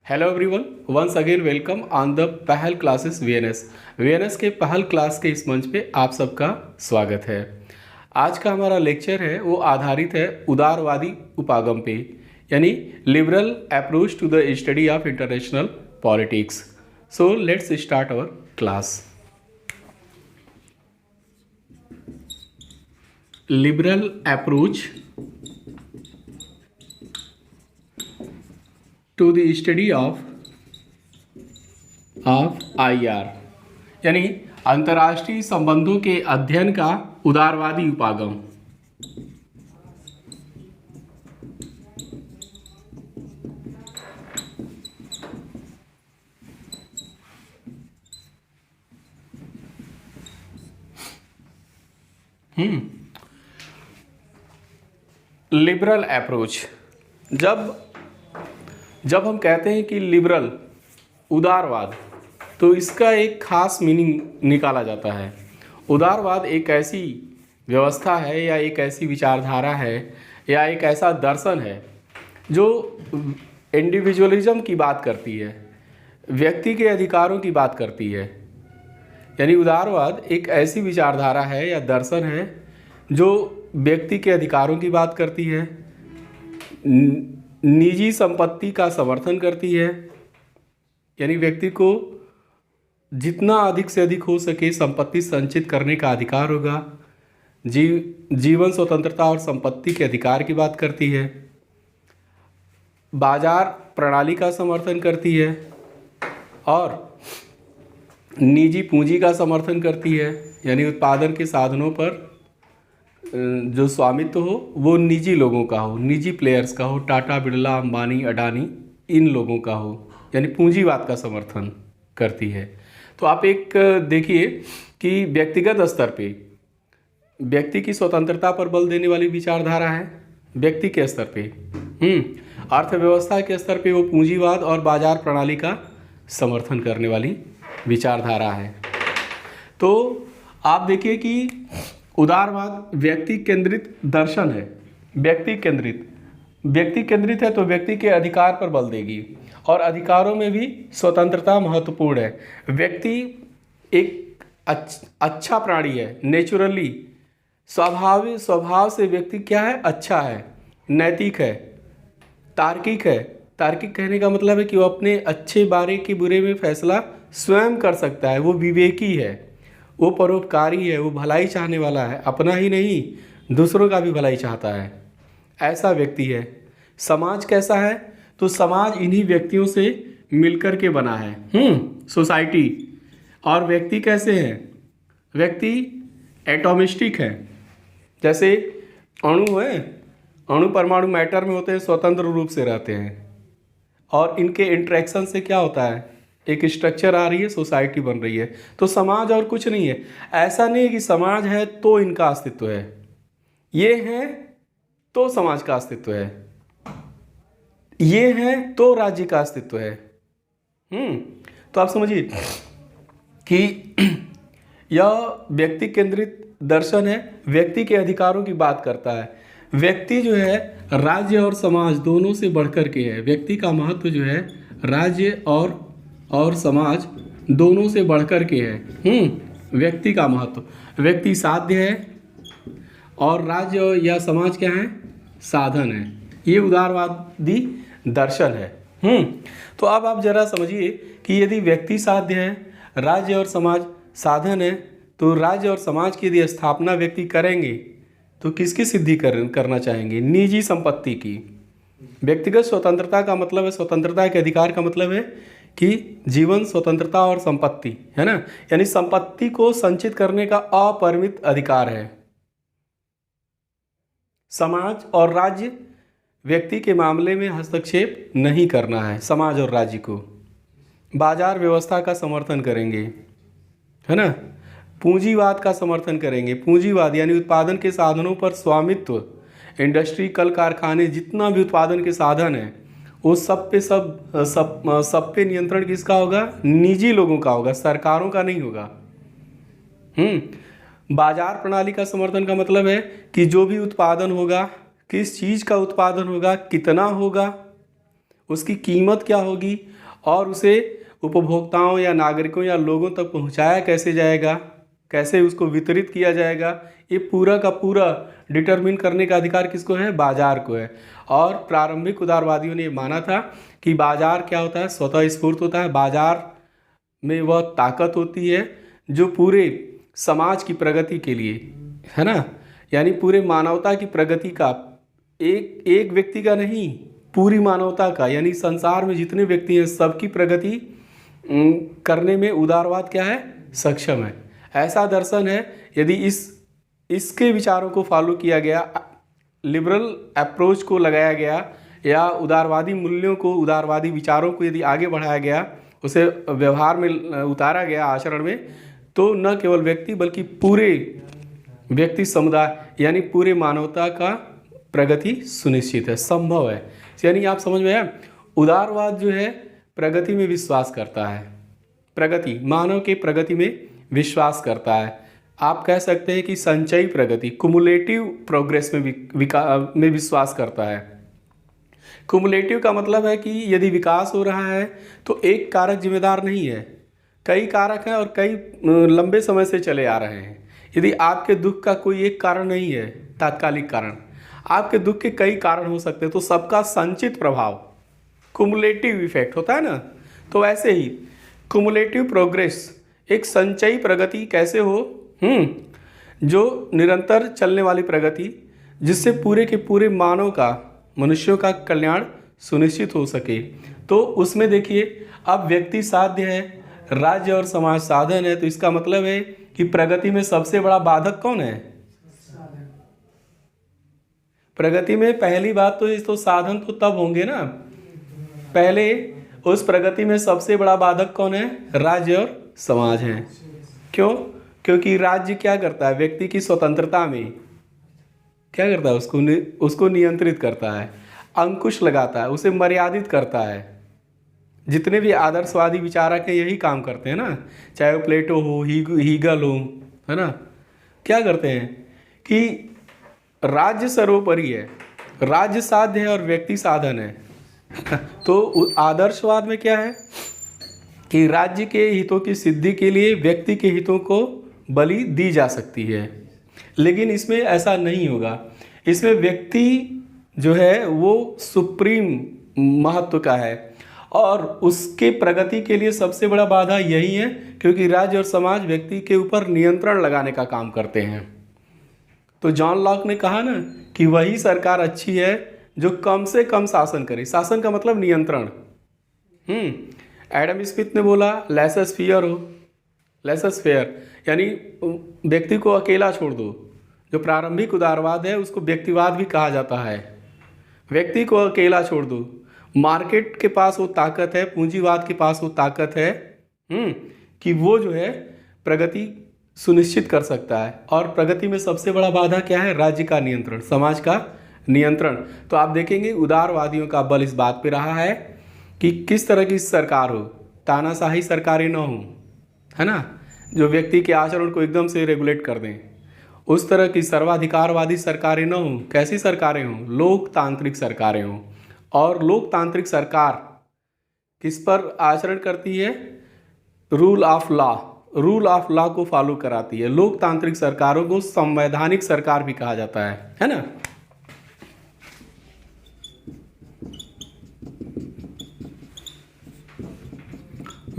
Hello everyone, once again welcome on the Pahal classes VNS के Pahal class के इस मंच पे आप सबका स्वागत है। आज का हमारा लेक्चर है वो आधारित है उदारवादी उपागम पे, यानी liberal approach to the study of international politics. So let's start our class. Liberal approach to the study of IR, यानी अंतर्राष्ट्रीय संबंधों के अध्ययन का उदारवादी उपागम। लिबरल अप्रोच, जब हम कहते हैं कि लिबरल उदारवाद, तो इसका एक खास मीनिंग निकाला जाता है। उदारवाद एक ऐसी व्यवस्था है या एक ऐसी विचारधारा है या एक ऐसा दर्शन है जो इंडिविजुअलिज्म की बात करती है, व्यक्ति के अधिकारों की बात करती है। यानी उदारवाद एक ऐसी विचारधारा है या दर्शन है जो व्यक्ति के अधिकारों की बात करती है, निजी संपत्ति का समर्थन करती है, यानी व्यक्ति को जितना अधिक से अधिक हो सके संपत्ति संचित करने का अधिकार होगा, जीवन स्वतंत्रता और संपत्ति के अधिकार की बात करती है, बाजार प्रणाली का समर्थन करती है और निजी पूंजी का समर्थन करती है। यानी उत्पादन के साधनों पर जो स्वामित्व हो वो निजी लोगों का हो, निजी प्लेयर्स का हो, टाटा बिरला अंबानी अडानी इन लोगों का हो, यानी पूंजीवाद का समर्थन करती है। तो आप एक देखिए कि व्यक्तिगत स्तर पे व्यक्ति की स्वतंत्रता पर बल देने वाली विचारधारा है। व्यक्ति के स्तर पे अर्थव्यवस्था के स्तर पे वो पूंजीवाद और बाजार प्रणाली का समर्थन करने वाली विचारधारा है। तो आप देखिए कि उदारवाद व्यक्ति केंद्रित दर्शन है। व्यक्ति केंद्रित है तो व्यक्ति के अधिकार पर बल देगी और अधिकारों में भी स्वतंत्रता महत्वपूर्ण है। व्यक्ति एक अच्छा प्राणी है, नेचुरली स्वभाव से व्यक्ति क्या है, अच्छा है, नैतिक है, तार्किक है। तार्किक कहने का मतलब है कि वो अपने अच्छे बारे के बुरे में फैसला स्वयं कर सकता है, वो विवेकी है, वो परोपकारी है, वो भलाई चाहने वाला है, अपना ही नहीं दूसरों का भी भलाई चाहता है, ऐसा व्यक्ति है। समाज कैसा है, तो समाज इन्हीं व्यक्तियों से मिलकर के बना है, सोसाइटी। और व्यक्ति कैसे हैं, व्यक्ति एटॉमिस्टिक है। जैसे अणु है, अणु परमाणु मैटर में होते हैं, स्वतंत्र रूप से रहते हैं और इनके इंटरेक्शन से क्या होता है, एक स्ट्रक्चर आ रही है, सोसाइटी बन रही है। तो समाज और कुछ नहीं है। ऐसा नहीं है कि समाज है तो इनका अस्तित्व है, ये है तो समाज का अस्तित्व है, ये है तो राज्य का अस्तित्व है। तो आप समझिए कि यह व्यक्ति केंद्रित दर्शन है, व्यक्ति के अधिकारों की बात करता है। व्यक्ति जो है राज्य और समाज दोनों से बढ़कर के है। व्यक्ति का महत्व जो है राज्य और समाज दोनों से बढ़कर के है। व्यक्ति का महत्व, व्यक्ति साध्य है और राज्य या समाज क्या है, साधन है। ये उदारवादी दर्शन है। तो अब आप जरा समझिए कि यदि व्यक्ति साध्य है, राज्य और समाज साधन है, तो राज्य और समाज की यदि स्थापना व्यक्ति करेंगे तो किसकी सिद्धि करना चाहेंगे, निजी संपत्ति की। व्यक्तिगत स्वतंत्रता का मतलब है, स्वतंत्रता के अधिकार का मतलब है कि जीवन स्वतंत्रता और संपत्ति है ना, यानी संपत्ति को संचित करने का अपरिमित अधिकार है। समाज और राज्य व्यक्ति के मामले में हस्तक्षेप नहीं करना है। समाज और राज्य को बाजार व्यवस्था का समर्थन करेंगे, है ना, पूंजीवाद का समर्थन करेंगे। पूंजीवाद यानी उत्पादन के साधनों पर स्वामित्व, इंडस्ट्री, कल कारखाने, जितना भी उत्पादन के साधन है वो सब पे नियंत्रण किसका होगा, निजी लोगों का होगा, सरकारों का नहीं होगा। बाजार प्रणाली का समर्थन का मतलब है कि जो भी उत्पादन होगा, किस चीज़ का उत्पादन होगा, कितना होगा, उसकी कीमत क्या होगी और उसे उपभोक्ताओं या नागरिकों या लोगों तक पहुंचाया कैसे जाएगा, कैसे उसको वितरित किया जाएगा, ये पूरा का पूरा डिटरमिन करने का अधिकार किसको है? बाजार को है। और प्रारंभिक उदारवादियों ने माना था कि बाजार क्या होता है? स्वतः स्फूर्त होता है। बाजार में वह ताकत होती है जो पूरे समाज की प्रगति के लिए, है ना, यानी पूरे मानवता की प्रगति का, एक व्यक्ति का नहीं, पूरी मानवता का, यानी संसार में जितने व्यक्ति हैं सबकी प्रगति करने में उदारवाद क्या है? सक्षम है। ऐसा दर्शन है। यदि इसके विचारों को फॉलो किया गया, लिबरल अप्रोच को लगाया गया, या उदारवादी मूल्यों को, उदारवादी विचारों को यदि आगे बढ़ाया गया, उसे व्यवहार में उतारा गया, आचरण में, तो न केवल व्यक्ति बल्कि पूरे व्यक्ति समुदाय यानी पूरे मानवता का प्रगति सुनिश्चित है, संभव है। यानी आप समझ में आया, उदारवाद जो है प्रगति में विश्वास करता है, प्रगति, मानव के प्रगति में विश्वास करता है। आप कह सकते हैं कि संचयी प्रगति, कुमुलेटिव प्रोग्रेस में विश्वास करता है। कुमुलेटिव का मतलब है कि यदि विकास हो रहा है तो एक कारक जिम्मेदार नहीं है, कई कारक हैं और कई लंबे समय से चले आ रहे हैं। यदि आपके दुख का कोई एक कारण नहीं है, तात्कालिक कारण, आपके दुख के कई कारण हो सकते हैं, तो सबका संचित प्रभाव, कुमुलेटिव इफेक्ट होता है ना। तो ऐसे ही कुमुलेटिव प्रोग्रेस, एक संचयी प्रगति कैसे हो, जो निरंतर चलने वाली प्रगति, जिससे पूरे के पूरे मानव का, मनुष्यों का कल्याण सुनिश्चित हो सके। तो उसमें देखिए, अब व्यक्ति साध्य है, राज्य और समाज साधन है। तो इसका मतलब है कि प्रगति में सबसे बड़ा बाधक कौन है? प्रगति में पहली बात तो साधन तो तब होंगे ना, पहले उस प्रगति में सबसे बड़ा बाधक कौन है? राज्य और समाज है। क्यों? क्योंकि राज्य क्या करता है? व्यक्ति की स्वतंत्रता में क्या करता है? उसको नियंत्रित करता है, अंकुश लगाता है, उसे मर्यादित करता है। जितने भी आदर्शवादी विचारक हैं यही काम करते हैं ना, चाहे वो प्लेटो हो, हीगल हो, है ना, क्या करते हैं कि राज्य सर्वोपरि है, राज्य साध्य है और व्यक्ति साधन है। तो आदर्शवाद में क्या है कि राज्य के हितों की सिद्धि के लिए व्यक्ति के हितों को बलि दी जा सकती है, लेकिन इसमें ऐसा नहीं होगा। इसमें व्यक्ति जो है वो सुप्रीम महत्व का है और उसके प्रगति के लिए सबसे बड़ा बाधा यही है, क्योंकि राज्य और समाज व्यक्ति के ऊपर नियंत्रण लगाने का काम करते हैं। तो जॉन लॉक ने कहा ना कि वही सरकार अच्छी है जो कम से कम शासन करे। शासन का मतलब नियंत्रण। एडम स्मिथ ने बोला लेसस फियर हो, लेसस फेयर, यानी व्यक्ति को अकेला छोड़ दो। जो प्रारंभिक उदारवाद है उसको व्यक्तिवाद भी कहा जाता है। व्यक्ति को अकेला छोड़ दो, मार्केट के पास वो ताकत है, पूंजीवाद के पास वो ताकत है कि वो जो है प्रगति सुनिश्चित कर सकता है। और प्रगति में सबसे बड़ा बाधा क्या है? राज्य का नियंत्रण, समाज का नियंत्रण। तो आप देखेंगे उदारवादियों का बल इस बात पे रहा है कि किस तरह की सरकार हो, तानाशाही सरकारें न हो, है ना, जो व्यक्ति के आचरण को एकदम से रेगुलेट कर दें। उस तरह की सर्वाधिकारवादी सरकारें न हों। कैसी सरकारें हों? लोकतांत्रिक सरकारें हों। और लोकतांत्रिक सरकार किस पर आचरण करती है? Rule of law, rule of law को फॉलो कराती है। लोकतांत्रिक सरकारों को संवैधानिक सरकार भी कहा जाता है ना।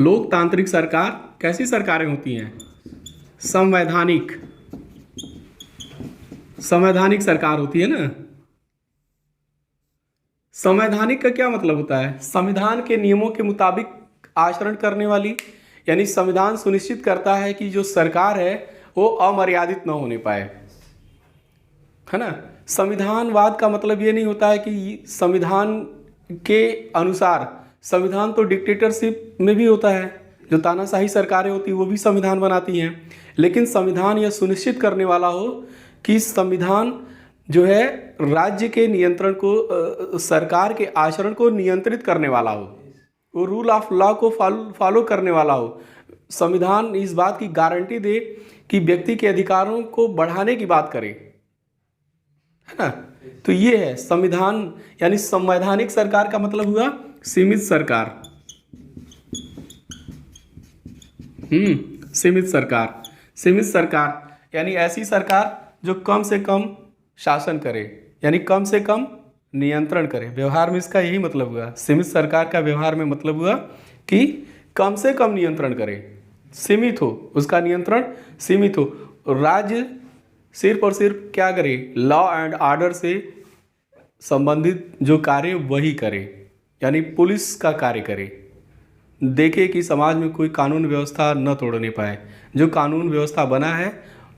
लोकतांत्रिक सरकार कैसी सरकारें होती हैं? संवैधानिक सरकार होती है ना। संवैधानिक का क्या मतलब होता है? संविधान के नियमों के मुताबिक आचरण करने वाली, यानी संविधान सुनिश्चित करता है कि जो सरकार है वो अमर्यादित न होने पाए, है ना। संविधानवाद का मतलब ये नहीं होता है कि संविधान के अनुसार, संविधान तो डिक्टेटरशिप में भी होता है, जो तानाशाही सरकारें होती हैं वो भी संविधान बनाती हैं, लेकिन संविधान यह सुनिश्चित करने वाला हो कि संविधान जो है राज्य के नियंत्रण को, सरकार के आचरण को नियंत्रित करने वाला हो, वो रूल ऑफ लॉ को फॉलो करने वाला हो। संविधान इस बात की गारंटी दे कि व्यक्ति के अधिकारों को बढ़ाने की बात करे, है ना। तो ये है संविधान, यानी संवैधानिक सरकार का मतलब हुआ सीमित सरकार। सीमित सरकार। सीमित सरकार यानी ऐसी सरकार जो कम से कम शासन करे, यानी कम से कम नियंत्रण करे। व्यवहार में इसका यही मतलब हुआ। सीमित सरकार का व्यवहार में मतलब हुआ कि कम से कम नियंत्रण करे, सीमित हो, उसका नियंत्रण सीमित हो। राज्य सिर्फ और सिर्फ क्या करे, लॉ एंड ऑर्डर से संबंधित जो कार्य वही करे, यानी पुलिस का कार्य करे। देखे कि समाज में कोई कानून व्यवस्था न तोड़ने पाए। जो कानून व्यवस्था बना है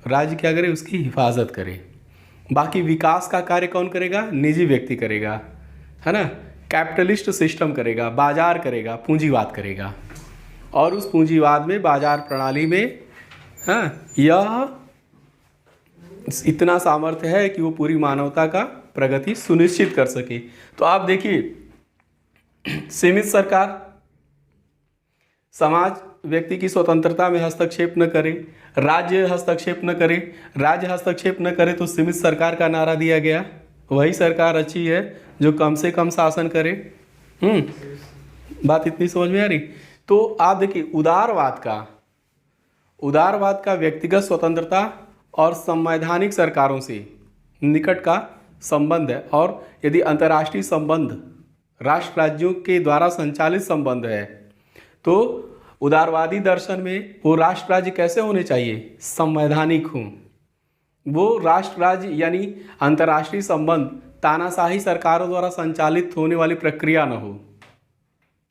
राज्य क्या करे, उसकी हिफाजत करे। बाकी विकास का कार्य कौन करेगा, निजी व्यक्ति करेगा, है ना। कैपिटलिस्ट सिस्टम करेगा, बाजार करेगा, पूंजीवाद करेगा। और उस पूंजीवाद में, बाजार प्रणाली में, हाँ, यह इतना सामर्थ्य है कि वो पूरी मानवता का प्रगति सुनिश्चित कर सके। तो आप देखिए, सीमित सरकार, समाज व्यक्ति की स्वतंत्रता में हस्तक्षेप न करे, राज्य हस्तक्षेप न करे। राज्य हस्तक्षेप न करे तो सीमित सरकार का नारा दिया गया। वही सरकार अच्छी है जो कम से कम शासन करे। बात इतनी समझ में आ रही। तो आप देखिए, उदारवाद का व्यक्तिगत स्वतंत्रता और संवैधानिक सरकारों से निकट का संबंध है। और यदि अंतर्राष्ट्रीय संबंध राष्ट्र राज्यों के द्वारा संचालित संबंध है तो उदारवादी दर्शन में वो राष्ट्र राज्य कैसे होने चाहिए, संवैधानिक हों। वो राष्ट्र राज्य यानी अंतर्राष्ट्रीय संबंध तानाशाही सरकारों द्वारा संचालित होने वाली प्रक्रिया न हो।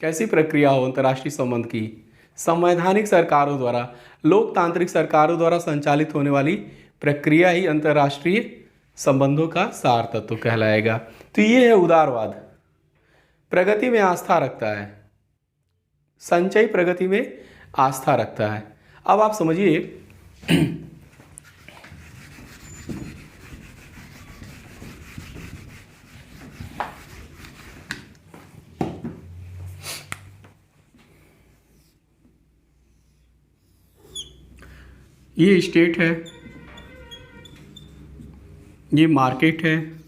कैसी प्रक्रिया हो अंतर्राष्ट्रीय संबंध की, संवैधानिक सरकारों द्वारा, लोकतांत्रिक सरकारों द्वारा संचालित होने वाली प्रक्रिया ही अंतर्राष्ट्रीय संबंधों का सार तत्व कहलाएगा। तो ये है उदारवाद। प्रगति में आस्था रखता है, संचयी प्रगति में आस्था रखता है। अब आप समझिए, ये स्टेट है, ये मार्केट है,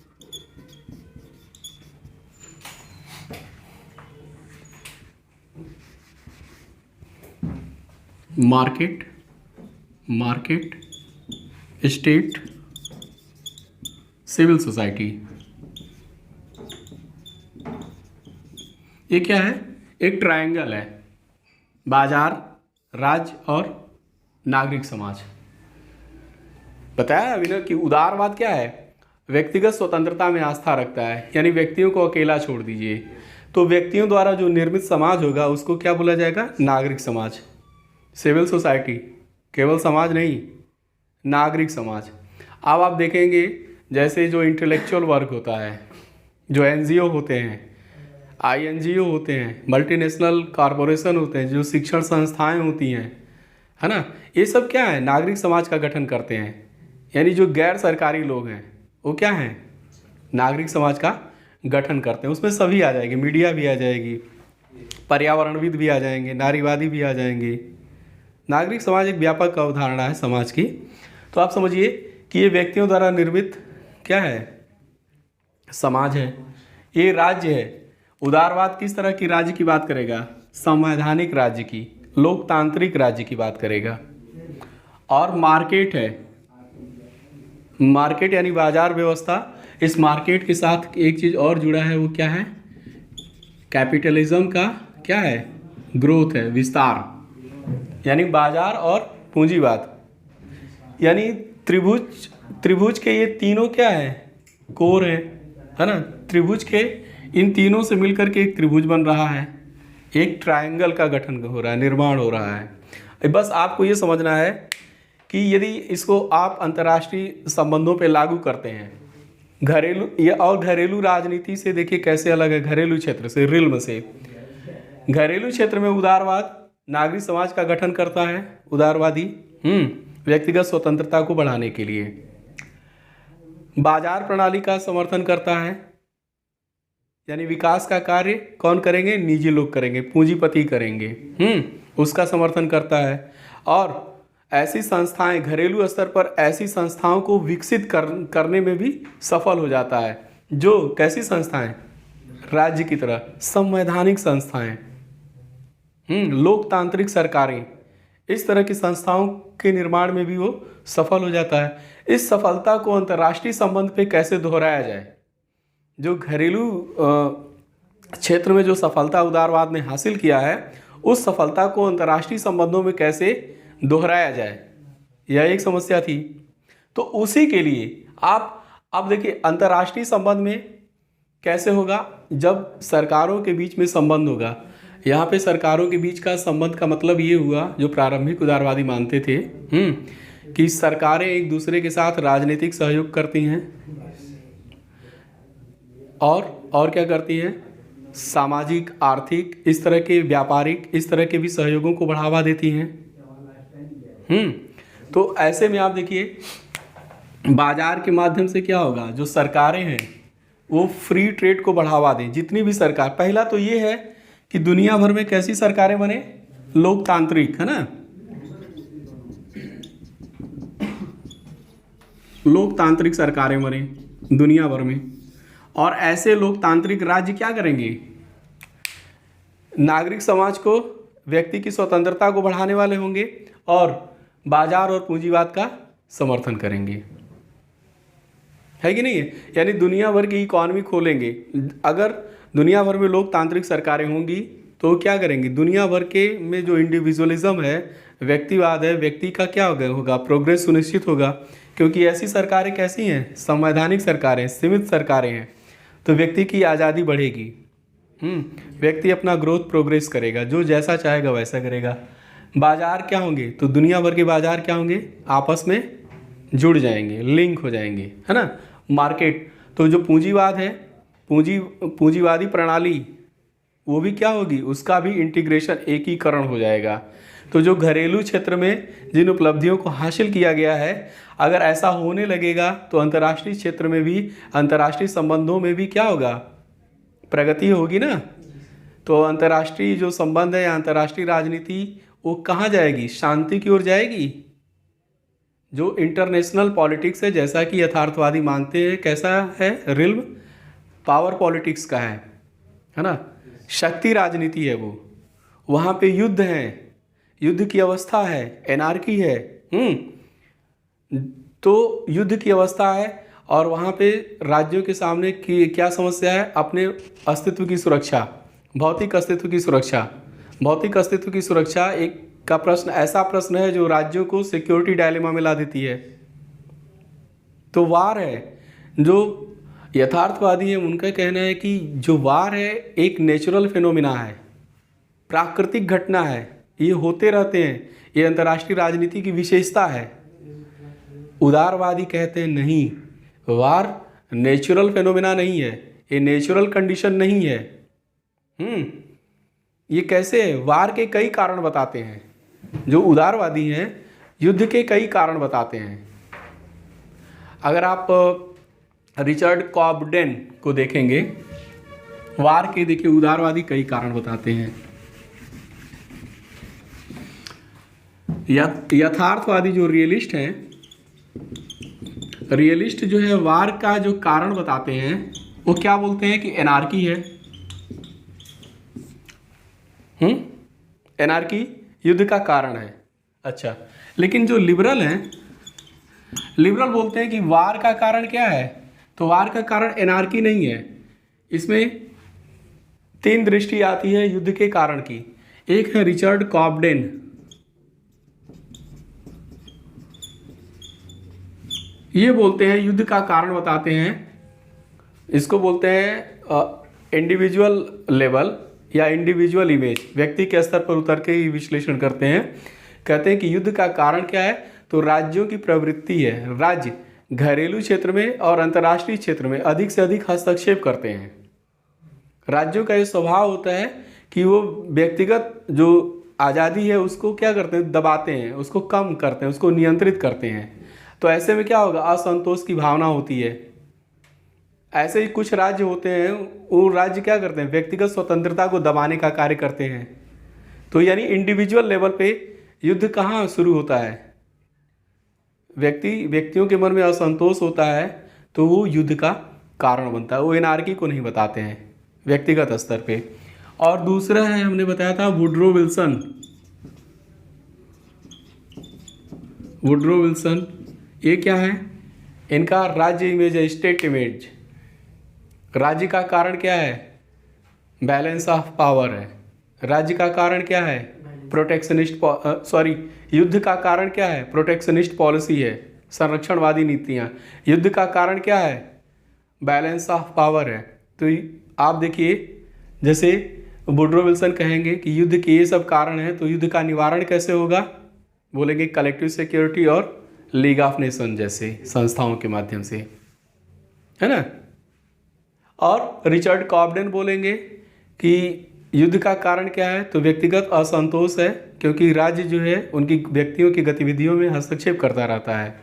मार्केट, स्टेट, सिविल सोसाइटी। ये क्या है, एक ट्रायंगल है, बाजार, राज्य और नागरिक समाज। बताया अभी ना कि उदारवाद क्या है, व्यक्तिगत स्वतंत्रता में आस्था रखता है, यानी व्यक्तियों को अकेला छोड़ दीजिए। तो व्यक्तियों द्वारा जो निर्मित समाज होगा उसको क्या बोला जाएगा, नागरिक समाज। सिविल सोसाइटी केवल समाज नहीं, नागरिक समाज। अब आप देखेंगे जैसे जो इंटेलेक्चुअल वर्क होता है, जो एनजीओ होते हैं, आईएनजीओ होते हैं, मल्टीनेशनल कॉरपोरेशन होते हैं, जो शिक्षण संस्थाएं होती हैं, है ना, ये सब क्या है, नागरिक समाज का गठन करते हैं। यानी जो गैर सरकारी लोग हैं वो क्या हैं, नागरिक समाज का गठन करते हैं। उसमें सभी आ जाएंगे, मीडिया भी आ जाएगी, पर्यावरणविद भी आ जाएंगे, नारीवादी भी आ जाएंगे। नागरिक समाज एक व्यापक अवधारणा है समाज की। तो आप समझिए कि ये व्यक्तियों द्वारा निर्मित क्या है, समाज है। ये राज्य है। उदारवाद किस तरह की राज्य की बात करेगा, संवैधानिक राज्य की, लोकतांत्रिक राज्य की बात करेगा। और मार्केट है, मार्केट यानी बाजार व्यवस्था। इस मार्केट के साथ एक चीज़ और जुड़ा है, वो क्या है, कैपिटलिज्म का क्या है, ग्रोथ है, विस्तार। यानी बाजार और पूंजीवाद, यानी त्रिभुज के ये तीनों क्या है, कोर है ना। त्रिभुज के इन तीनों से मिलकर के एक त्रिभुज बन रहा है, एक ट्रायंगल का गठन हो रहा है, निर्माण हो रहा है। बस आपको ये समझना है कि यदि इसको आप अंतर्राष्ट्रीय संबंधों पे लागू करते हैं, घरेलू ये और घरेलू राजनीति से देखिए कैसे अलग है, घरेलू क्षेत्र से, रिल्म से। घरेलू क्षेत्र में उदारवाद नागरिक समाज का गठन करता है, उदारवादी व्यक्तिगत स्वतंत्रता को बढ़ाने के लिए। बाजार प्रणाली का समर्थन करता है, यानी विकास का कार्य कौन करेंगे, निजी लोग करेंगे, पूंजीपति करेंगे, उसका समर्थन करता है। और ऐसी संस्थाएं, घरेलू स्तर पर ऐसी संस्थाओं को विकसित करने में भी सफल हो जाता है। जो कैसी संस्थाएं, राज्य की तरह संवैधानिक संस्थाएं, लोकतांत्रिक सरकारें, इस तरह की संस्थाओं के निर्माण में भी वो सफल हो जाता है। इस सफलता को अंतर्राष्ट्रीय संबंध पे कैसे दोहराया जाए? जो घरेलू क्षेत्र में जो सफलता उदारवाद ने हासिल किया है, उस सफलता को अंतर्राष्ट्रीय संबंधों में कैसे दोहराया जाए, यह एक समस्या थी। तो उसी के लिए आप अब देखिए अंतर्राष्ट्रीय संबंध में कैसे होगा, जब सरकारों के बीच में संबंध होगा। यहाँ पे सरकारों के बीच का संबंध का मतलब ये हुआ, जो प्रारंभिक उदारवादी मानते थे कि सरकारें एक दूसरे के साथ राजनीतिक सहयोग करती हैं और क्या करती हैं, सामाजिक, आर्थिक, इस तरह के व्यापारिक, इस तरह के भी सहयोगों को बढ़ावा देती हैं। तो ऐसे में आप देखिए बाजार के माध्यम से क्या होगा, जो सरकारें हैं वो फ्री ट्रेड को बढ़ावा दें। जितनी भी सरकार, पहला तो ये है कि दुनिया भर में कैसी सरकारें बने, लोकतांत्रिक, है ना, लोकतांत्रिक सरकारें बने दुनिया भर में। और ऐसे लोकतांत्रिक राज्य क्या करेंगे, नागरिक समाज को, व्यक्ति की स्वतंत्रता को बढ़ाने वाले होंगे और बाजार और पूंजीवाद का समर्थन करेंगे, है कि नहीं है। यानी दुनिया भर की इकॉनमी खोलेंगे। अगर दुनिया भर में लोकतांत्रिक सरकारें होंगी तो क्या करेंगे, दुनिया भर के में जो इंडिविजुअलिज्म है, व्यक्तिवाद है, व्यक्ति का क्या होगा, प्रोग्रेस सुनिश्चित होगा। क्योंकि ऐसी सरकारें कैसी हैं, संवैधानिक सरकारें, सीमित सरकारें हैं, तो व्यक्ति की आज़ादी बढ़ेगी। व्यक्ति अपना ग्रोथ प्रोग्रेस करेगा, जो जैसा चाहेगा वैसा करेगा। बाजार क्या होंगे, तो दुनिया भर के बाजार क्या होंगे, आपस में जुड़ जाएंगे, लिंक हो जाएंगे, है ना। मार्केट, तो जो पूंजीवाद है, पूंजीवादी प्रणाली, वो भी क्या होगी, उसका भी इंटीग्रेशन, एकीकरण हो जाएगा। तो जो घरेलू क्षेत्र में जिन उपलब्धियों को हासिल किया गया है, अगर ऐसा होने लगेगा तो अंतर्राष्ट्रीय क्षेत्र में भी, अंतर्राष्ट्रीय संबंधों में भी क्या होगा, प्रगति होगी ना। तो अंतर्राष्ट्रीय जो संबंध है या अंतर्राष्ट्रीय राजनीति, वो कहाँ जाएगी, शांति की ओर जाएगी। जो इंटरनेशनल पॉलिटिक्स है, जैसा कि यथार्थवादी मानते हैं, कैसा है, रिल्म पावर पॉलिटिक्स का है ना, शक्ति राजनीति है वो। वहाँ पे युद्ध है, युद्ध की अवस्था है, एनार्की है। तो युद्ध की अवस्था है और वहाँ पे राज्यों के सामने की क्या समस्या है, अपने अस्तित्व की सुरक्षा, भौतिक अस्तित्व की सुरक्षा। भौतिक अस्तित्व की सुरक्षा एक का प्रश्न, ऐसा प्रश्न है जो राज्यों को सिक्योरिटी डायलेमा में ला देती है। तो वार है, जो यथार्थवादी है उनका कहना है कि जो वार है एक नेचुरल फिनोमिना है, प्राकृतिक घटना है, ये होते रहते हैं, ये अंतर्राष्ट्रीय राजनीति की विशेषता है। उदारवादी कहते हैं नहीं, वार नेचुरल फिनोमिना नहीं है, ये नेचुरल कंडीशन नहीं है। ये कैसे है, वार के कई कारण बताते हैं। जो उदारवादी हैं युद्ध के कई कारण बताते हैं। अगर आप रिचर्ड कॉबडेन को देखेंगे, वार के देखिए उदारवादी कई कारण बताते हैं। यथार्थवादी जो रियलिस्ट हैं, रियलिस्ट जो है वार का जो कारण बताते हैं, वो क्या बोलते हैं कि एनार्की है। एनार्की युद्ध का कारण है। अच्छा, लेकिन जो लिबरल हैं, लिबरल बोलते हैं कि वार का कारण क्या है, तो वार का कारण एनार्की नहीं है। इसमें तीन दृष्टि आती है युद्ध के कारण की। एक है रिचर्ड कॉबडेन, ये बोलते हैं युद्ध का कारण बताते हैं, इसको बोलते हैं इंडिविजुअल लेवल या इंडिविजुअल इमेज, व्यक्ति के स्तर पर उतर के ही विश्लेषण करते हैं। कहते हैं कि युद्ध का कारण क्या है, तो राज्यों की प्रवृत्ति है। राज्य घरेलू क्षेत्र में और अंतर्राष्ट्रीय क्षेत्र में अधिक से अधिक हस्तक्षेप करते हैं। राज्यों का ये स्वभाव होता है कि वो व्यक्तिगत जो आज़ादी है उसको क्या करते हैं, दबाते हैं, उसको कम करते हैं, उसको नियंत्रित करते हैं। तो ऐसे में क्या होगा, असंतोष की भावना होती है। ऐसे ही कुछ राज्य होते हैं, वो राज्य क्या करते हैं, व्यक्तिगत स्वतंत्रता को दबाने का कार्य करते हैं। तो यानी इंडिविजुअल लेवल पे युद्ध कहाँ शुरू होता है, व्यक्तियों के मन में असंतोष होता है तो वो युद्ध का कारण बनता है। वो एनार्की को नहीं बताते हैं व्यक्तिगत स्तर पे। और दूसरा है, हमने बताया था वुडरो विल्सन, वुड्रो विल्सन, ये क्या है? इनका राज्य इमेज है, स्टेट इमेज। राज्य का कारण क्या है? बैलेंस ऑफ पावर है। राज्य का कारण क्या है? प्रोटेक्शनिस्ट युद्ध का कारण क्या है? प्रोटेक्शनिस्ट पॉलिसी है, संरक्षणवादी नीतियाँ। युद्ध का कारण क्या है? बैलेंस ऑफ पावर है। तो आप देखिए, जैसे वुड्रो विल्सन कहेंगे कि युद्ध के ये सब कारण हैं, तो युद्ध का निवारण कैसे होगा? बोलेंगे कलेक्टिव सिक्योरिटी और लीग ऑफ नेशन जैसे संस्थाओं के माध्यम से, है ना। और रिचर्ड कॉब्डेन बोलेंगे कि युद्ध का कारण क्या है? तो व्यक्तिगत असंतोष है, क्योंकि राज्य जो है उनकी व्यक्तियों की गतिविधियों में हस्तक्षेप करता रहता है,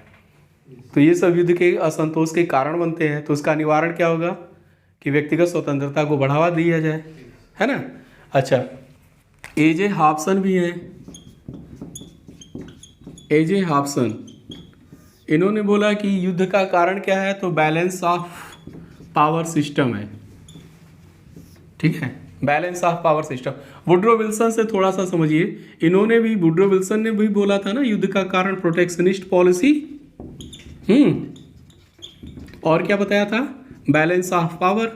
तो ये सब युद्ध के असंतोष के कारण बनते हैं। तो उसका निवारण क्या होगा? कि व्यक्तिगत स्वतंत्रता को बढ़ावा दिया जाए, है ना। अच्छा, एजे हॉब्सन भी हैं। एजे हॉब्सन, इन्होंने बोला कि युद्ध का कारण क्या है? तो बैलेंस ऑफ पावर सिस्टम है, ठीक है, balance of power system. Woodrow Wilson से थोड़ा सा समझिए, वुड्रो विल्सन ने भी बोला था ना, युद्ध का कारण प्रोटेक्शनिस्ट पॉलिसी। और क्या बताया था? Balance of power.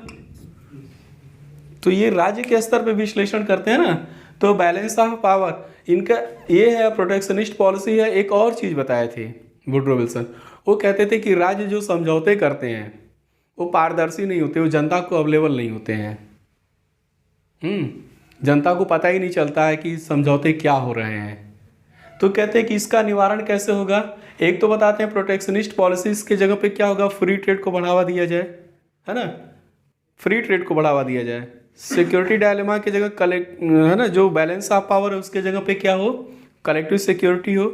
तो ये राज्य के स्तर पे विश्लेषण करते हैं ना, तो बैलेंस ऑफ पावर इनका ये है, प्रोटेक्शनिस्ट पॉलिसी है। एक और चीज़ बताए थे वुड्रो विल्सन, वो कहते थे कि राज्य जो समझौते करते हैं वो पारदर्शी नहीं होते, वो जनता को अवेलेबल नहीं होते हैं। जनता को पता ही नहीं चलता है कि समझौते क्या हो रहे हैं। तो कहते हैं कि इसका निवारण कैसे होगा? एक तो बताते हैं प्रोटेक्शनिस्ट पॉलिसीज के जगह पे क्या होगा? फ्री ट्रेड को बढ़ावा दिया जाए, है ना, फ्री ट्रेड को बढ़ावा दिया जाए। सिक्योरिटी डायलेमा की जगह है ना, जो बैलेंस ऑफ पावर है उसके जगह पे क्या हो? कलेक्टिव सिक्योरिटी हो।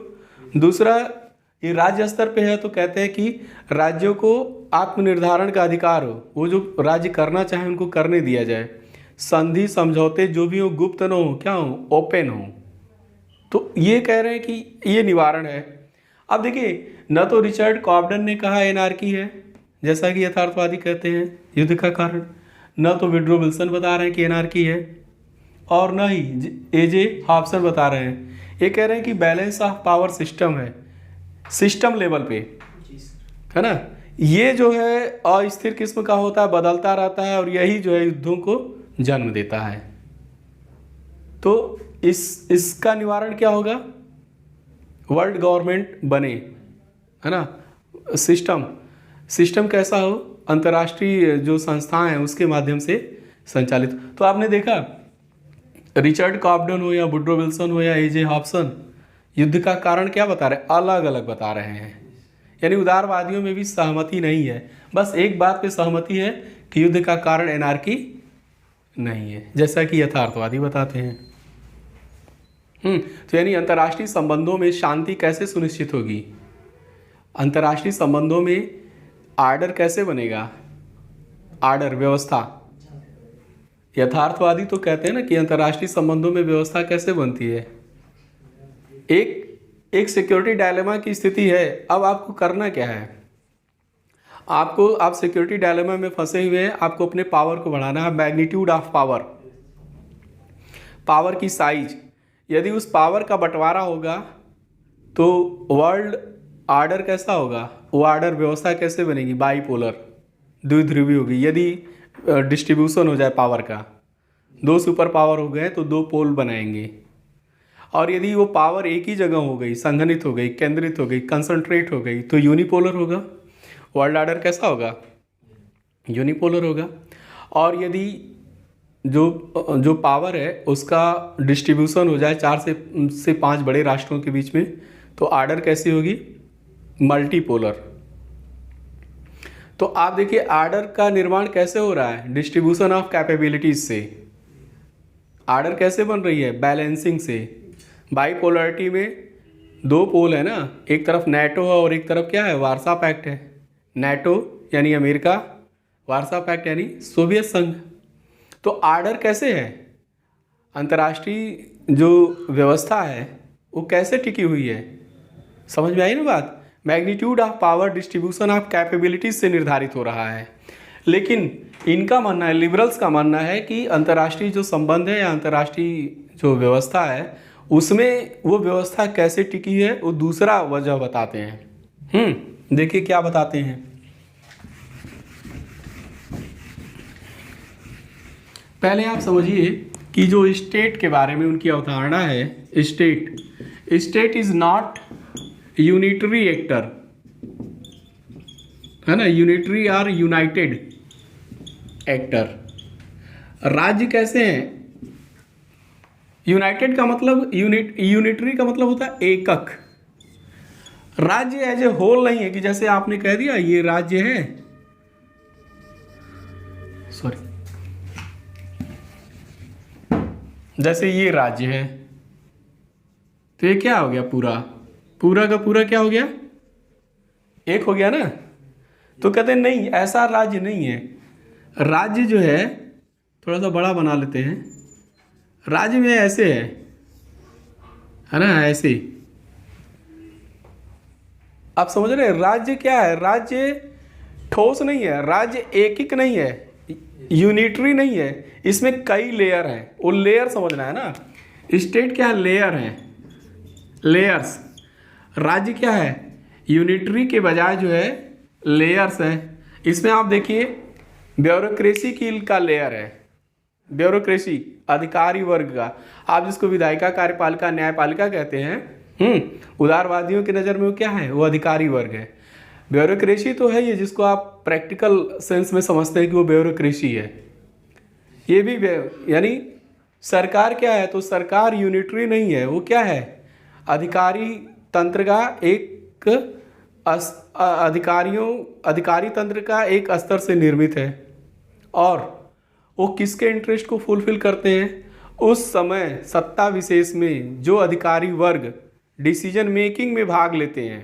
दूसरा, ये राज्य स्तर पे है, तो कहते हैं कि राज्यों को आत्मनिर्धारण का अधिकार हो, वो जो राज्य करना चाहे उनको करने दिया जाए। संधि समझौते जो भी हो गुप्त न हो, क्या हो? ओपन हो। तो ये कह रहे हैं कि ये निवारण है। अब देखिए, न तो रिचर्ड कॉब्डेन ने कहा एनार्की है, जैसा कि यथार्थवादी कहते हैं युद्ध का कारण, न तो वुड्रो विल्सन बता रहे हैं कि एनार्की है, और न ही एजे हॉब्सन बता रहे हैं। ये कह रहे हैं कि बैलेंस ऑफ पावर सिस्टम है, सिस्टम लेवल पे, है ना। ये जो है अस्थिर किस्म का होता है, बदलता रहता है, और यही जो है युद्धों को जन्म देता है। तो इसका निवारण क्या होगा? वर्ल्ड गवर्नमेंट बने, है ना, सिस्टम कैसा हो? अंतर्राष्ट्रीय जो संस्थाएं हैं उसके माध्यम से संचालित। तो आपने देखा, रिचर्ड कॉब्डेन हो या वुड्रो विल्सन हो या एजे हॉब्सन, युद्ध का कारण क्या बता रहे हैं? अलग अलग बता रहे हैं। यानी उदारवादियों में भी सहमति नहीं है, बस एक बात पे सहमति है कि युद्ध का कारण एनार्की नहीं है, जैसा कि यथार्थवादी बताते हैं। तो यानी अंतर्राष्ट्रीय संबंधों में शांति कैसे सुनिश्चित होगी? अंतर्राष्ट्रीय संबंधों में आर्डर कैसे बनेगा? आर्डर, व्यवस्था। यथार्थवादी तो कहते हैं ना कि अंतर्राष्ट्रीय संबंधों में व्यवस्था कैसे बनती है? एक सिक्योरिटी डायलेमा की स्थिति है, अब आपको करना क्या है? आप सिक्योरिटी डायलेमा में फंसे हुए हैं, आपको अपने पावर को बढ़ाना है। मैग्नीट्यूड ऑफ पावर, पावर की साइज, यदि उस पावर का बंटवारा होगा तो वर्ल्ड आर्डर कैसा होगा? वो आर्डर व्यवस्था कैसे बनेगी? बाईपोलर, द्विध्रुवी होगी। यदि डिस्ट्रीब्यूशन हो जाए पावर का, दो सुपर पावर हो गए तो दो पोल बनाएंगे। और यदि वो पावर एक ही जगह हो गई, संघनित हो गई, केंद्रित हो गई, कंसंट्रेट हो गई, तो यूनिपोलर होगा। वर्ल्ड आर्डर कैसा होगा? यूनिपोलर होगा। और यदि जो पावर है उसका डिस्ट्रीब्यूशन हो जाए 4 से 5 बड़े राष्ट्रों के बीच में, तो आर्डर कैसी होगी? मल्टीपोलर। तो आप देखिए आर्डर का निर्माण कैसे हो रहा है? डिस्ट्रीब्यूशन ऑफ कैपेबिलिटीज से। आर्डर कैसे बन रही है? बैलेंसिंग से। बाईपोलरिटी में दो पोल है ना, एक तरफ नेटो है और एक तरफ क्या है? वार्सा पैक्ट है। नेटो यानी अमेरिका, वार्सा पैक्ट यानी सोवियत संघ। तो आर्डर कैसे है? अंतर्राष्ट्रीय जो व्यवस्था है वो कैसे टिकी हुई है? समझ में आई ना बात? Magnitude of power, distribution of capabilities से निर्धारित हो रहा है। लेकिन इनका मानना है, लिबरल्स का मानना है कि अंतर्राष्ट्रीय जो संबंध है या अंतर्राष्ट्रीय जो व्यवस्था है उसमें वो व्यवस्था कैसे टिकी है वो दूसरा वजह बताते हैं। देखिए क्या बताते हैं। पहले आप समझिए कि जो स्टेट के बारे में उनकी अवधारणा है, state is not unitary actor, है ना, यूनिटरी और यूनाइटेड एक्टर। राज्य कैसे हैं? यूनाइटेड का मतलब यूनिटरी का मतलब होता है एकक। राज्य एज ए होल नहीं है कि जैसे आपने कह दिया ये राज्य है, सॉरी, जैसे ये राज्य है तो ये क्या हो गया, पूरा का पूरा क्या हो गया, एक हो गया ना। तो कहते हैं नहीं, ऐसा राज्य नहीं है। राज्य जो है, थोड़ा सा बड़ा बना लेते हैं, राज्य में ऐसे है ना, ऐसे। आप समझ रहे हैं राज्य क्या है? राज्य ठोस नहीं है, राज्य एकिक नहीं है, यूनिटरी नहीं है, इसमें कई लेयर हैं। वो लेयर समझना है ना। स्टेट क्या है? लेयर है, लेयर्स। राज्य क्या है? यूनिटरी के बजाय जो है लेयर्स हैं। इसमें आप देखिए ब्यूरोक्रेसी का लेयर है, ब्यूरोक्रेसी अधिकारी वर्ग का, आप जिसको विधायिका, कार्यपालिका, न्यायपालिका कहते हैं। उदारवादियों की नज़र में वो क्या है? वो अधिकारी वर्ग है। ब्यूरोक्रेसी तो है ये, जिसको आप प्रैक्टिकल सेंस में समझते हैं कि वो ब्यूरोक्रेसी है। ये भी यानी सरकार क्या है? तो सरकार यूनिटरी नहीं है, वो क्या है? अधिकारी तंत्र का एक अधिकारी तंत्र का एक स्तर से निर्मित है। और वो किसके इंटरेस्ट को फुलफिल करते हैं? उस समय सत्ता विशेष में जो अधिकारी वर्ग डिसीजन मेकिंग में भाग लेते हैं।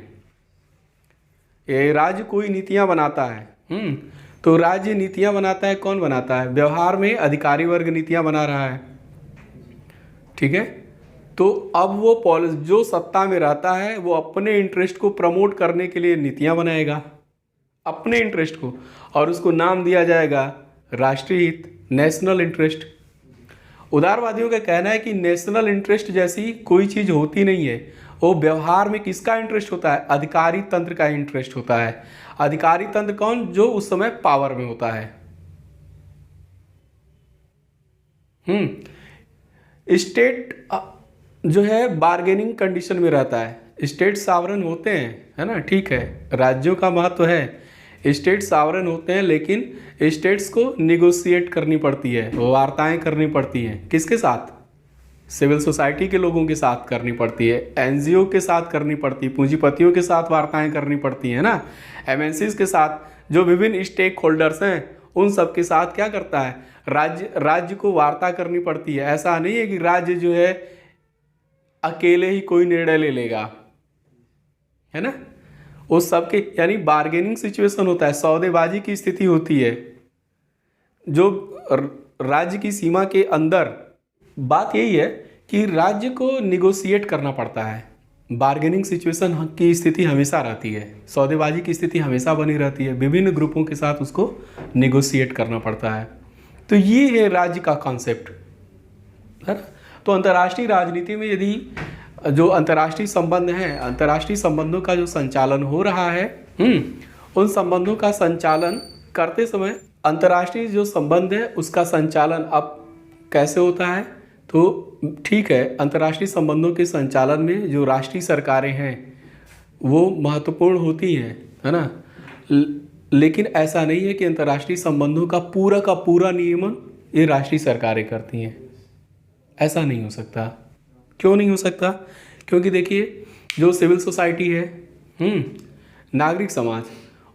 ये राज्य कोई नीतियां बनाता है। तो राज्य नीतियां बनाता है, कौन बनाता है? व्यवहार में अधिकारी वर्ग नीतियां बना रहा है, ठीक है। तो अब वो जो सत्ता में रहता है वो अपने इंटरेस्ट को प्रमोट करने के लिए नीतियां बनाएगा, अपने इंटरेस्ट को, और उसको नाम दिया जाएगा राष्ट्रीय हित, नेशनल इंटरेस्ट। उदारवादियों का कहना है कि नेशनल इंटरेस्ट जैसी कोई चीज़ होती नहीं है। वो व्यवहार में किसका इंटरेस्ट होता है? अधिकारी तंत्र का इंटरेस्ट होता है। अधिकारी तंत्र कौन? जो उस समय पावर में होता है। स्टेट जो है बार्गेनिंग कंडीशन में रहता है। स्टेट सावरन होते हैं, है ना, ठीक है, राज्यों का महत्व है, स्टेट सावरन होते हैं, लेकिन स्टेट्स को निगोशिएट करनी पड़ती है, वार्ताएं करनी पड़ती हैं। किसके साथ? सिविल सोसाइटी के लोगों के साथ करनी पड़ती है, एनजीओ के साथ करनी पड़ती है, पूंजीपतियों के साथ वार्ताएं करनी पड़ती है ना, एमएनसीज के साथ, जो विभिन्न स्टेक होल्डर्स हैं उन सब के साथ क्या करता है? राज्य को वार्ता करनी पड़ती है। ऐसा नहीं है कि राज्य जो है अकेले ही कोई निर्णय ले लेगा, है ना। उस सब के यानी बार्गेनिंग सिचुएशन होता है, सौदेबाजी की स्थिति होती है, जो राज्य की सीमा के अंदर। बात यही है कि राज्य को निगोशिएट करना पड़ता है। बार्गेनिंग सिचुएशन की स्थिति हमेशा रहती है, सौदेबाजी की स्थिति हमेशा बनी रहती है, विभिन्न ग्रुपों के साथ उसको निगोशिएट करना पड़ता है। तो ये है राज्य का कॉन्सेप्ट, है ना। तो अंतर्राष्ट्रीय राजनीति में यदि जो अंतर्राष्ट्रीय संबंध हैं, अंतर्राष्ट्रीय संबंधों का जो संचालन हो रहा है, उन संबंधों का संचालन करते समय अंतर्राष्ट्रीय जो संबंध है उसका संचालन अब कैसे होता है? तो ठीक है, अंतर्राष्ट्रीय संबंधों के संचालन में जो राष्ट्रीय सरकारें हैं वो महत्वपूर्ण होती हैं, है ना। लेकिन ऐसा नहीं है कि अंतर्राष्ट्रीय संबंधों का पूरा नियमन ये राष्ट्रीय सरकारें करती हैं। ऐसा नहीं हो सकता। क्यों नहीं हो सकता? क्योंकि देखिए जो सिविल सोसाइटी है, नागरिक समाज,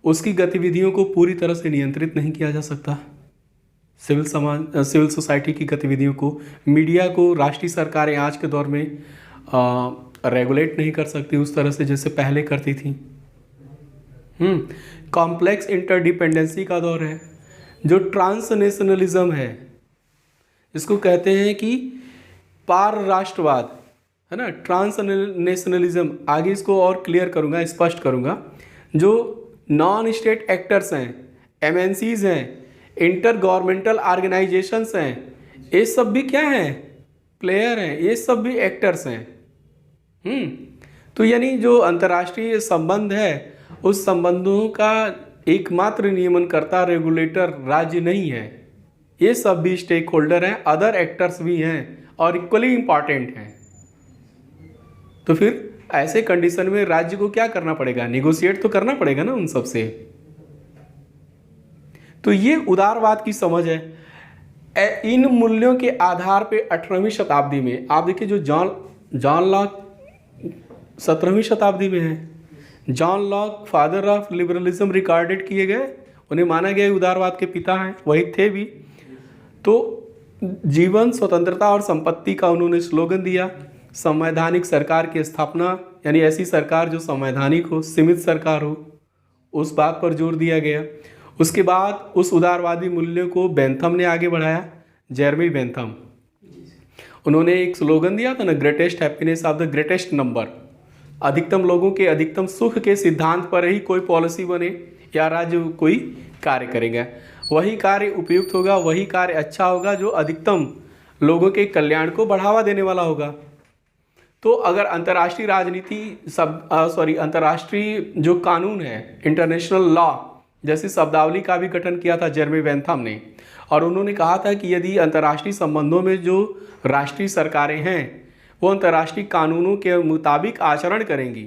उसकी गतिविधियों को पूरी तरह से नियंत्रित नहीं किया जा सकता। सिविल सोसाइटी की गतिविधियों को, मीडिया को राष्ट्रीय सरकारें आज के दौर में रेगुलेट नहीं कर सकती उस तरह से जैसे पहले करती थी। कॉम्प्लेक्स इंटरडिपेंडेंसी का दौर है। जो ट्रांसनेशनलिज्म है, इसको कहते हैं कि पार राष्ट्रवाद, है ना, ट्रांसनेशनलिज्म। आगे इसको और क्लियर करूँगा, स्पष्ट करूँगा। जो नॉन स्टेट एक्टर्स हैं, एमएनसीज हैं, इंटर गवर्नमेंटल ऑर्गेनाइजेशंस हैं, ये सब भी क्या हैं? प्लेयर हैं, ये सब भी एक्टर्स हैं। तो यानी जो अंतर्राष्ट्रीय संबंध है, उस संबंधों का एकमात्र नियमनकर्ता रेगुलेटर राज्य नहीं है, ये सब भी स्टेक होल्डर हैं, अदर एक्टर्स भी हैं और इक्वली इम्पॉर्टेंट हैं। तो फिर ऐसे कंडीशन में राज्य को क्या करना पड़ेगा? निगोशिएट तो करना पड़ेगा ना उन सब से। तो ये उदारवाद की समझ है। इन मूल्यों के आधार पे 18वीं शताब्दी में आप देखिए, जो जॉन लॉक 17वीं शताब्दी में है। John Locke father of liberalism recorded किए गए, उन्हें माना गया उदारवाद के पिता हैं, वही थे भी। तो जीवन, स्वतंत्रता और संपत्ति का उन्होंने स्लोगन दिया। संवैधानिक सरकार की स्थापना, यानी ऐसी सरकार जो संवैधानिक हो, सीमित सरकार हो, उस बात पर जोर दिया गया। उसके बाद उस उदारवादी मूल्यों को बेंथम ने आगे बढ़ाया, जेरमी बेंथम। उन्होंने एक स्लोगन दिया था ना, greatest happiness of the greatest number. अधिकतम लोगों के अधिकतम सुख के सिद्धांत पर ही कोई पॉलिसी बने या राज्य कोई कार्य करेगा। वही कार्य उपयुक्त होगा, वही कार्य अच्छा होगा जो अधिकतम लोगों के कल्याण को बढ़ावा देने वाला होगा। तो अगर अंतर्राष्ट्रीय राजनीति अंतर्राष्ट्रीय जो कानून है, इंटरनेशनल लॉ जैसी शब्दावली का भी गठन किया था जेरमी बेंथम ने। और उन्होंने कहा था कि यदि अंतर्राष्ट्रीय संबंधों में जो राष्ट्रीय सरकारें हैं वो अंतर्राष्ट्रीय कानूनों के मुताबिक आचरण करेंगी,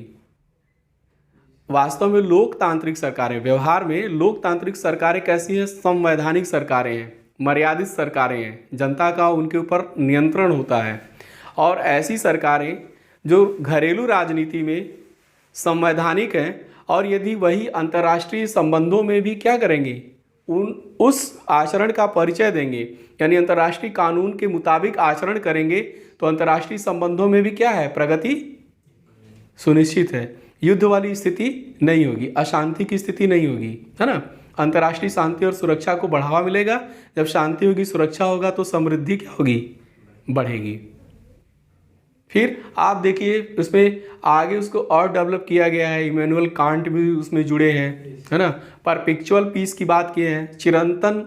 वास्तव में लोकतांत्रिक सरकारें, व्यवहार में लोकतांत्रिक सरकारें कैसी हैं? संवैधानिक सरकारें हैं, मर्यादित सरकारें हैं, जनता का उनके ऊपर नियंत्रण होता है। और ऐसी सरकारें जो घरेलू राजनीति में संवैधानिक हैं, और यदि वही अंतर्राष्ट्रीय संबंधों में भी क्या करेंगे? उस आचरण का परिचय देंगे, यानी अंतर्राष्ट्रीय कानून के मुताबिक आचरण करेंगे, तो अंतर्राष्ट्रीय संबंधों में भी क्या है? प्रगति सुनिश्चित है। युद्ध वाली स्थिति नहीं होगी, अशांति की स्थिति नहीं होगी, है ना। अंतर्राष्ट्रीय शांति और सुरक्षा को बढ़ावा मिलेगा। जब शांति होगी, सुरक्षा होगा, तो समृद्धि क्या होगी? बढ़ेगी। फिर आप देखिए उसमें आगे उसको और डेवलप किया गया है। इमैनुअल कांट भी उसमें जुड़े हैं, है ना। परपेचुअल पीस की बात किए हैं, चिरंतन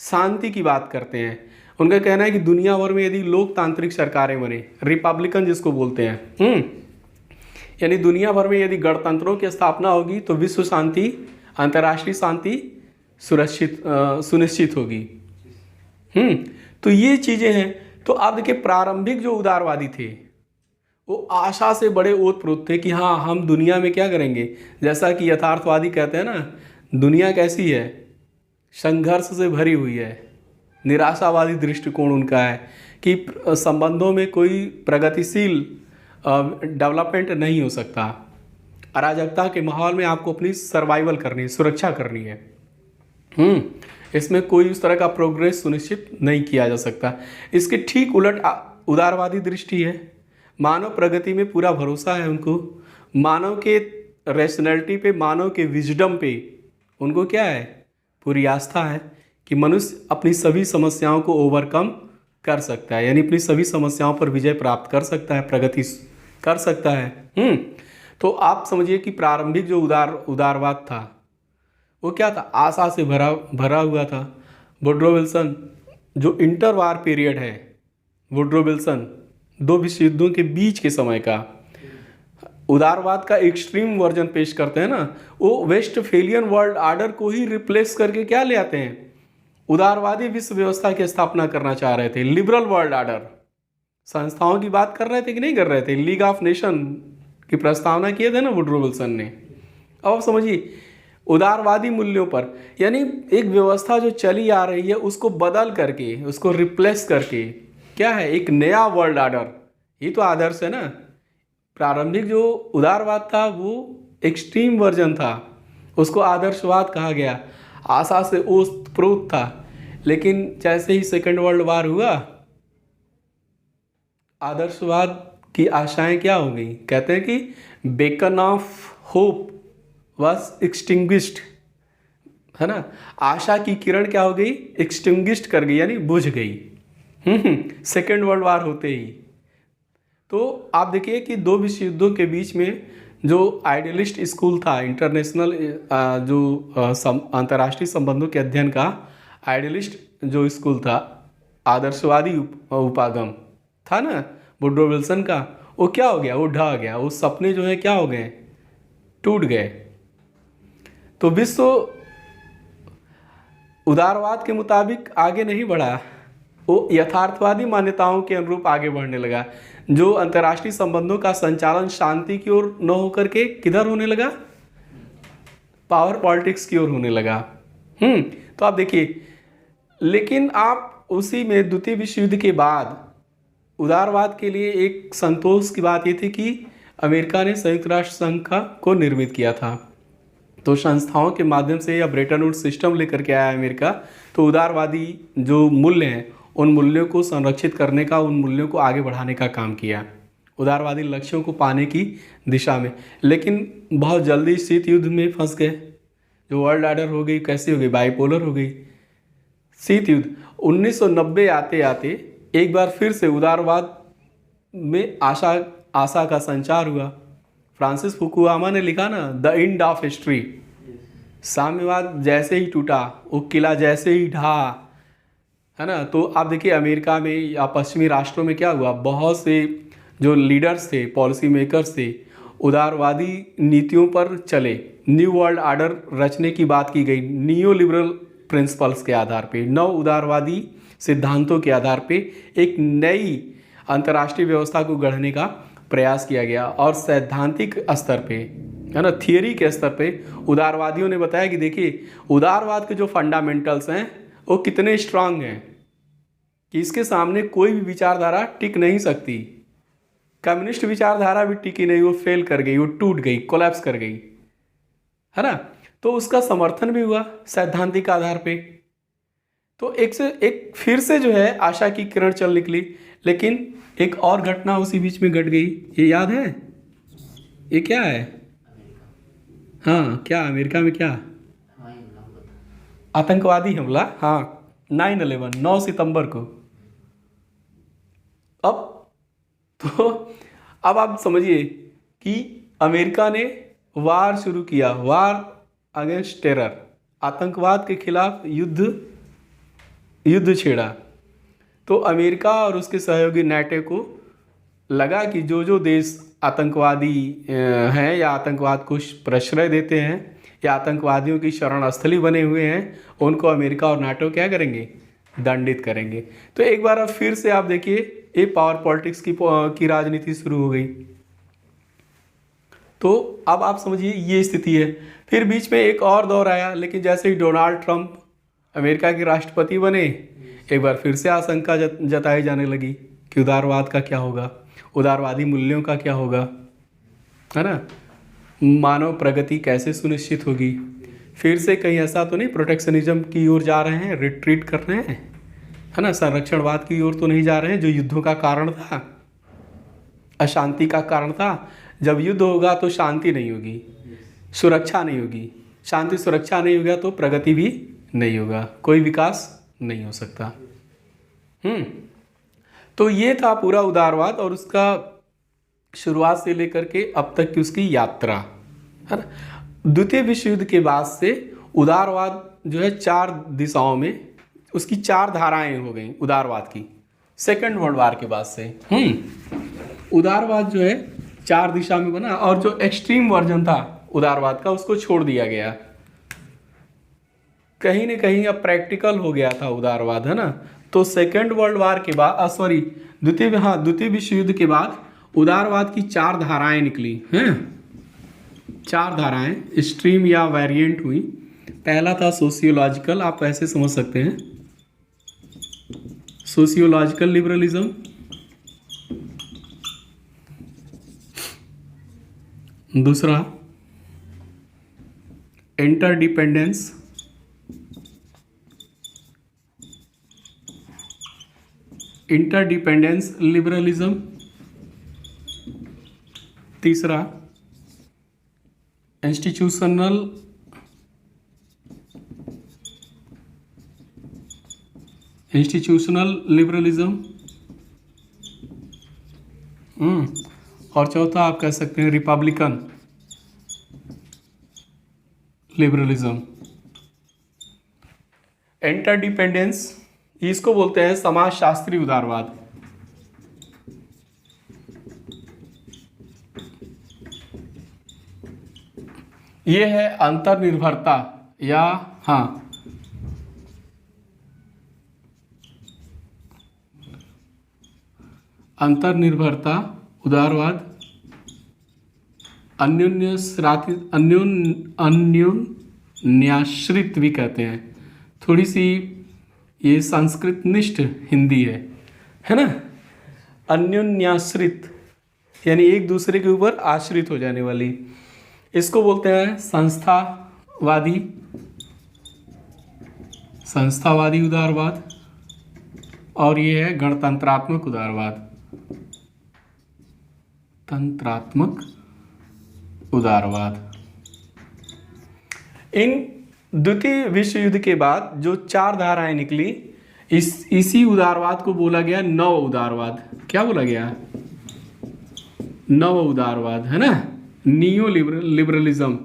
शांति की बात करते हैं। उनका कहना है कि दुनिया भर में यदि लोकतांत्रिक सरकारें बने, रिपब्लिकन जिसको बोलते हैं, यानी दुनिया भर में यदि गणतंत्रों की स्थापना होगी तो विश्व शांति, अंतर्राष्ट्रीय शांति सुनिश्चित होगी। तो ये चीज़ें हैं। तो आप देखिए, प्रारंभिक जो उदारवादी थे वो आशा से बड़े ओतप्रोत थे कि हाँ, हम दुनिया में क्या करेंगे। जैसा कि यथार्थवादी कहते हैं ना, दुनिया कैसी है? संघर्ष से भरी हुई है। निराशावादी दृष्टिकोण उनका है कि संबंधों में कोई प्रगतिशील डेवलपमेंट नहीं हो सकता। अराजकता के माहौल में आपको अपनी सर्वाइवल करनी है, सुरक्षा करनी है। इसमें कोई उस तरह का प्रोग्रेस सुनिश्चित नहीं किया जा सकता। इसके ठीक उलट उदारवादी दृष्टि है। मानव प्रगति में पूरा भरोसा है उनको, मानव के रैशनैलिटी पे, मानव के विजडम पे उनको क्या है? पूरी आस्था है कि मनुष्य अपनी सभी समस्याओं को ओवरकम कर सकता है, यानी अपनी सभी समस्याओं पर विजय प्राप्त कर सकता है, प्रगति कर सकता है। तो आप समझिए कि प्रारंभिक जो उदारवाद था वो क्या था? आशा से भरा हुआ था। वुडरो विल्सन, जो इंटरवार पीरियड है, वुडरो विल्सन 2 विश्व युद्धों के बीच के समय का उदारवाद का एक्सट्रीम वर्जन पेश करते हैं ना। वो वेस्टफेलियन वर्ल्ड आर्डर को ही रिप्लेस करके क्या ले आते हैं? उदारवादी विश्व व्यवस्था की स्थापना करना चाह रहे थे। लिबरल वर्ल्ड आर्डर संस्थाओं की बात कर रहे थे कि नहीं कर रहे थे? लीग ऑफ नेशन की प्रस्तावना किए थे ना वुडरो विल्सन ने। अब समझिए, उदारवादी मूल्यों पर, यानी एक व्यवस्था जो चली आ रही है उसको बदल करके, उसको रिप्लेस करके क्या है? एक नया वर्ल्ड आर्डर। ये तो आदर्श है ना। प्रारंभिक जो उदारवाद था वो एक्सट्रीम वर्जन था, उसको आदर्शवाद कहा गया, आशा से ओतप्रोत था। लेकिन जैसे ही सेकेंड वर्ल्ड वार हुआ, आदर्शवाद की आशाएं क्या हो गई? कहते हैं कि beacon of hope was extinguished, है ना। आशा की किरण क्या हो गई? एक्सटिंग्विश्ड कर गई, यानी बुझ गई सेकेंड वर्ल्ड वार होते ही। तो आप देखिए कि 2 विश्व युद्धों के बीच में जो आइडियलिस्ट स्कूल था, इंटरनेशनल जो अंतर्राष्ट्रीय संबंधों के अध्ययन का आइडियलिस्ट जो स्कूल था, आदर्शवादी उपागम, था ना वुडरो विल्सन का, वो क्या हो गया, वो ढह गया, वो सपने जो है क्या हो गए, टूट गए। तो विश्व उदारवाद के मुताबिक आगे नहीं बढ़ा, वो यथार्थवादी मान्यताओं के अनुरूप आगे बढ़ने लगा। जो अंतर्राष्ट्रीय संबंधों का संचालन शांति की ओर न होकर के किधर होने लगा, पावर पॉलिटिक्स की ओर होने लगा। तो आप देखिए, लेकिन आप उसी में द्वितीय विश्व युद्ध के बाद उदारवाद के लिए एक संतोष की बात ये थी कि अमेरिका ने संयुक्त राष्ट्र संघ को निर्मित किया था। तो संस्थाओं के माध्यम से या ब्रेटन वुड्स सिस्टम लेकर के आया अमेरिका। तो उदारवादी जो मूल्य हैं उन मूल्यों को संरक्षित करने का, उन मूल्यों को आगे बढ़ाने का काम किया, उदारवादी लक्ष्यों को पाने की दिशा में। लेकिन बहुत जल्दी शीत युद्ध में फंस गए। जो वर्ल्ड ऑर्डर हो गई, कैसी हो गई, बाइपोलर हो गई। शीत युद्ध 1990 आते आते एक बार फिर से उदारवाद में आशा का संचार हुआ। फ्रांसिस फुकुयामा ने लिखा ना, द एंड ऑफ हिस्ट्री। साम्यवाद जैसे ही टूटा, वो किला जैसे ही ढहा, है ना। तो आप देखिए अमेरिका में या पश्चिमी राष्ट्रों में क्या हुआ, बहुत से जो लीडर्स थे, पॉलिसी मेकर्स थे, उदारवादी नीतियों पर चले। न्यू वर्ल्ड ऑर्डर रचने की बात की गई, नियो लिबरल प्रिंसिपल्स के आधार पे, नव उदारवादी सिद्धांतों के आधार पे एक नई अंतर्राष्ट्रीय व्यवस्था को गढ़ने का प्रयास किया गया। और सैद्धांतिक स्तर पे, है ना, थियरी के स्तर पे उदारवादियों ने बताया कि देखिए उदारवाद के जो फंडामेंटल्स हैं वो कितने स्ट्रांग हैं कि इसके सामने कोई भी विचारधारा टिक नहीं सकती। कम्युनिस्ट विचारधारा भी टिकी नहीं, वो फेल कर गई, वो टूट गई, कोलैप्स कर गई, है ना। तो उसका समर्थन भी हुआ सैद्धांतिक आधार पे। तो एक से एक फिर से जो है आशा की किरण चल निकली। लेकिन एक और घटना उसी बीच में घट गई, ये याद है, ये क्या है? हाँ, क्या अमेरिका में क्या आतंकवादी हमला, हाँ 9/11, 9 सितंबर को। अब आप समझिए कि अमेरिका ने वार शुरू किया, वार अगेंस्ट टेरर, आतंकवाद के खिलाफ युद्ध छेड़ा। तो अमेरिका और उसके सहयोगी नाटो को लगा कि जो देश आतंकवादी हैं या आतंकवाद को प्रश्रय देते हैं या आतंकवादियों की शरण स्थली बने हुए हैं, उनको अमेरिका और नाटो क्या करेंगे, दंडित करेंगे। तो एक बार अब फिर से आप देखिए ये पावर पॉलिटिक्स की राजनीति शुरू हो गई। तो अब आप समझिए ये स्थिति है। फिर बीच में एक और दौर आया, लेकिन जैसे ही डोनाल्ड ट्रंप अमेरिका के राष्ट्रपति बने, एक बार फिर से आशंका जताई जाने लगी कि उदारवाद का क्या होगा, उदारवादी मूल्यों का क्या होगा, है ना, मानव प्रगति कैसे सुनिश्चित होगी। फिर से कहीं ऐसा तो नहीं प्रोटेक्शनिज्म की ओर जा रहे हैं, रिट्रीट कर रहे हैं, है ना, संरक्षणवाद की ओर तो नहीं जा रहे हैं जो युद्धों का कारण था, अशांति का कारण था। जब युद्ध होगा तो शांति नहीं होगी, सुरक्षा नहीं होगी, शांति सुरक्षा नहीं होगा तो प्रगति भी नहीं होगा, कोई विकास नहीं हो सकता। तो ये था पूरा उदारवाद और उसका शुरुआत से लेकर के अब तक की उसकी यात्रा, है ना। द्वितीय विश्व युद्ध के बाद से उदारवाद जो है 4 दिशाओं में उसकी 4 धाराएं हो गई उदारवाद की। सेकंड वर्ल्ड वार के बाद से उदारवाद जो है 4 दिशा में बना और जो एक्सट्रीम वर्जन था उदारवाद का उसको छोड़ दिया गया। कहीं न कहीं अब प्रैक्टिकल हो गया था उदारवाद, है ना। तो सेकेंड वर्ल्ड वार के बाद द्वितीय विश्व युद्ध के बाद उदारवाद की 4 धाराएं निकली हैं। 4 धाराएं स्ट्रीम या वेरिएंट हुई। पहला था सोशियोलॉजिकल, आप ऐसे समझ सकते हैं, सोशियोलॉजिकल लिबरलिज्म। दूसरा इंटरडिपेंडेंस, लिबरलिज्म। तीसरा इंस्टीट्यूशनल लिबरलिज्म। और चौथा आप कह सकते हैं रिपब्लिकन लिबरलिज्म। इंटरडिपेंडेंस इसको बोलते हैं समाजशास्त्री उदारवाद। ये है अंतर्निर्भरता या हाँ अंतर्निर्भरता, उदारवाद, अन्योन्याश्रित भी कहते हैं। थोड़ी सी ये संस्कृत निष्ठ हिंदी है ना। अन्योन्याश्रित यानी एक दूसरे के ऊपर आश्रित हो जाने वाली, इसको बोलते हैं संस्थावादी उदारवाद, और ये है गणतंत्रात्मक उदारवाद, तंत्रात्मक उदारवाद। इन द्वितीय विश्व युद्ध के बाद जो 4 धाराएं निकली, इसी उदारवाद को बोला गया नव उदारवाद। क्या बोला गया? नव उदारवाद, है ना, नियो लिबरलिज्म।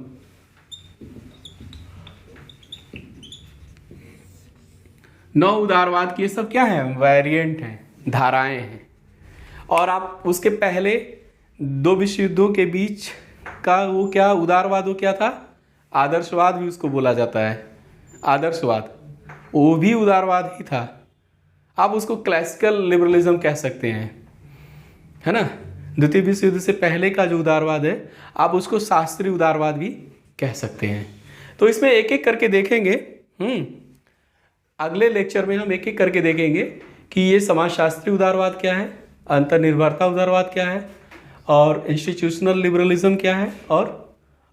नव उदारवाद की ये सब क्या है? वेरिएंट हैं, धाराएं हैं। और आप उसके पहले 2 विश्व युद्धों के बीच का वो क्या उदारवाद, वो क्या था? आदर्शवाद भी उसको बोला जाता है। आदर्शवाद वो भी उदारवाद ही था। आप उसको क्लासिकल लिबरलिज्म कह सकते हैं, है ना। द्वितीय विश्व युद्ध से पहले का जो उदारवाद है, आप उसको शास्त्रीय उदारवाद भी कह सकते हैं। तो इसमें एक एक करके देखेंगे। अगले लेक्चर में हम एक एक करके देखेंगे कि ये समाजशास्त्री उदारवाद क्या है, अंतर्निर्भरता उदारवाद क्या है, और इंस्टीट्यूशनल लिबरलिज्म क्या है,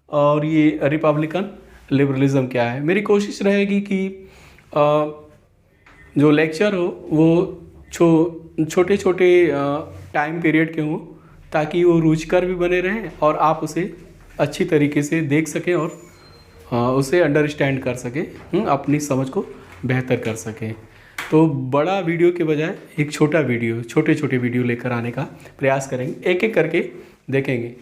और ये रिपब्लिकन लिबरलिज्म क्या है। मेरी कोशिश रहेगी कि जो लेक्चर हो वो छोटे छोटे टाइम पीरियड के हों, ताकि वो रुचिकर भी बने रहें और आप उसे अच्छी तरीके से देख सकें और उसे अंडरस्टैंड कर सकें, अपनी समझ को बेहतर कर सकें। तो बड़ा वीडियो के बजाय एक छोटा वीडियो, छोटे छोटे वीडियो लेकर आने का प्रयास करेंगे, एक एक करके देखेंगे।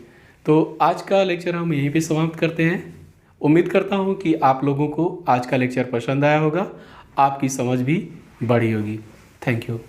तो आज का लेक्चर हम यहीं पे समाप्त करते हैं। उम्मीद करता हूँ कि आप लोगों को आज का लेक्चर पसंद आया होगा, आपकी समझ भी बढ़ी होगी। Thank you.